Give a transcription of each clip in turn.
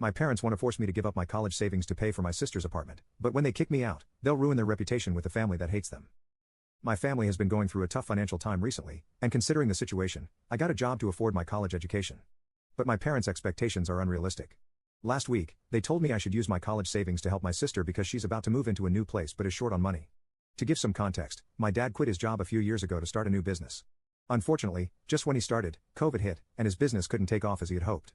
My parents want to force me to give up my college savings to pay for my sister's apartment, but when they kick me out, they'll ruin their reputation with the family that hates them. My family has been going through a tough financial time recently, and considering the situation, I got a job to afford my college education. But my parents' expectations are unrealistic. Last week, they told me I should use my college savings to help my sister because she's about to move into a new place but is short on money. To give some context, my dad quit his job a few years ago to start a new business. Unfortunately, just when he started, COVID hit, and his business couldn't take off as he had hoped.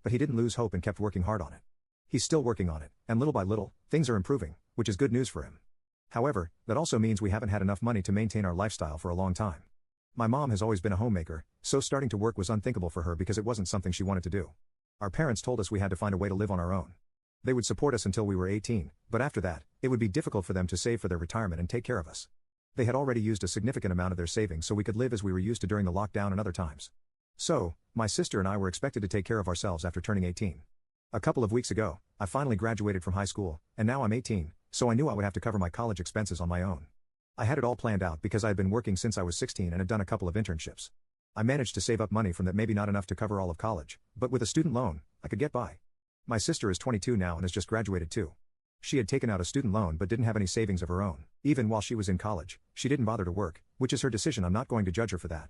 But he didn't lose hope and kept working hard on it. He's still working on it, and little by little, things are improving, which is good news for him. However, that also means we haven't had enough money to maintain our lifestyle for a long time. My mom has always been a homemaker, so starting to work was unthinkable for her because it wasn't something she wanted to do. Our parents told us we had to find a way to live on our own. They would support us until we were 18, but after that, it would be difficult for them to save for their retirement and take care of us. They had already used a significant amount of their savings so we could live as we were used to during the lockdown and other times. So, my sister and I were expected to take care of ourselves after turning 18. A couple of weeks ago, I finally graduated from high school, and now I'm 18, so I knew I would have to cover my college expenses on my own. I had it all planned out because I had been working since I was 16 and had done a couple of internships. I managed to save up money from that, maybe not enough to cover all of college, but with a student loan, I could get by. My sister is 22 now and has just graduated too. She had taken out a student loan but didn't have any savings of her own. Even while she was in college, she didn't bother to work, which is her decision. I'm not going to judge her for that.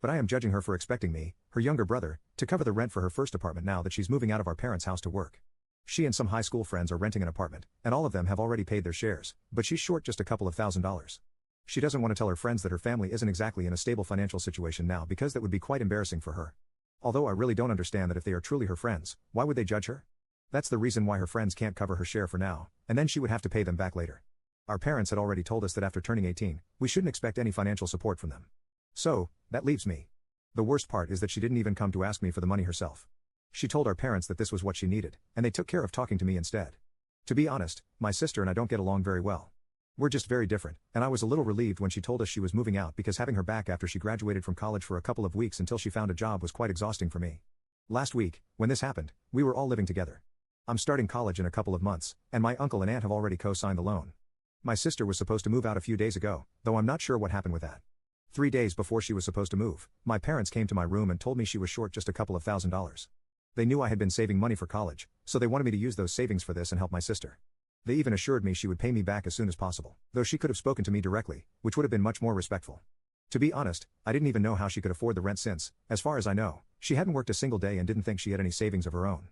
But I am judging her for expecting me, her younger brother, to cover the rent for her first apartment now that she's moving out of our parents' house to work. She and some high school friends are renting an apartment, and all of them have already paid their shares, but she's short just a couple of $1,000s. She doesn't want to tell her friends that her family isn't exactly in a stable financial situation now because that would be quite embarrassing for her. Although I really don't understand that if they are truly her friends, why would they judge her? That's the reason why her friends can't cover her share for now, and then she would have to pay them back later. Our parents had already told us that after turning 18, we shouldn't expect any financial support from them. So, that leaves me. The worst part is that she didn't even come to ask me for the money herself. She told our parents that this was what she needed, and they took care of talking to me instead. To be honest, my sister and I don't get along very well. We're just very different, and I was a little relieved when she told us she was moving out because having her back after she graduated from college for a couple of weeks until she found a job was quite exhausting for me. Last week, when this happened, we were all living together. I'm starting college in a couple of months, and my uncle and aunt have already co-signed the loan. My sister was supposed to move out a few days ago, though I'm not sure what happened with that. 3 days before she was supposed to move, my parents came to my room and told me she was short just a couple of $1,000s. They knew I had been saving money for college, so they wanted me to use those savings for this and help my sister. They even assured me she would pay me back as soon as possible, though she could have spoken to me directly, which would have been much more respectful. To be honest, I didn't even know how she could afford the rent since, as far as I know, she hadn't worked a single day and didn't think she had any savings of her own.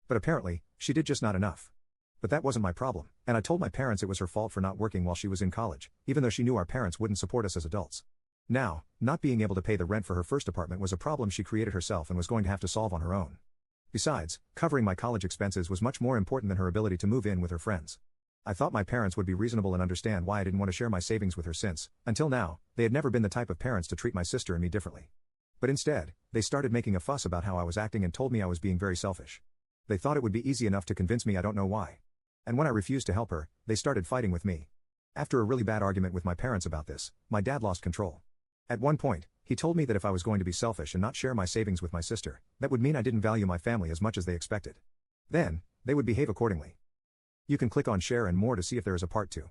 But apparently, she did just not enough. But that wasn't my problem, and I told my parents it was her fault for not working while she was in college, even though she knew our parents wouldn't support us as adults. Now, not being able to pay the rent for her first apartment was a problem she created herself and was going to have to solve on her own. Besides, covering my college expenses was much more important than her ability to move in with her friends. I thought my parents would be reasonable and understand why I didn't want to share my savings with her since, until now, they had never been the type of parents to treat my sister and me differently. But instead, they started making a fuss about how I was acting and told me I was being very selfish. They thought it would be easy enough to convince me, I don't know why. And when I refused to help her, they started fighting with me. After a really bad argument with my parents about this, my dad lost control. At one point, he told me that if I was going to be selfish and not share my savings with my sister, that would mean I didn't value my family as much as they expected. Then, they would behave accordingly. You can click on share and more to see if there is a part 2.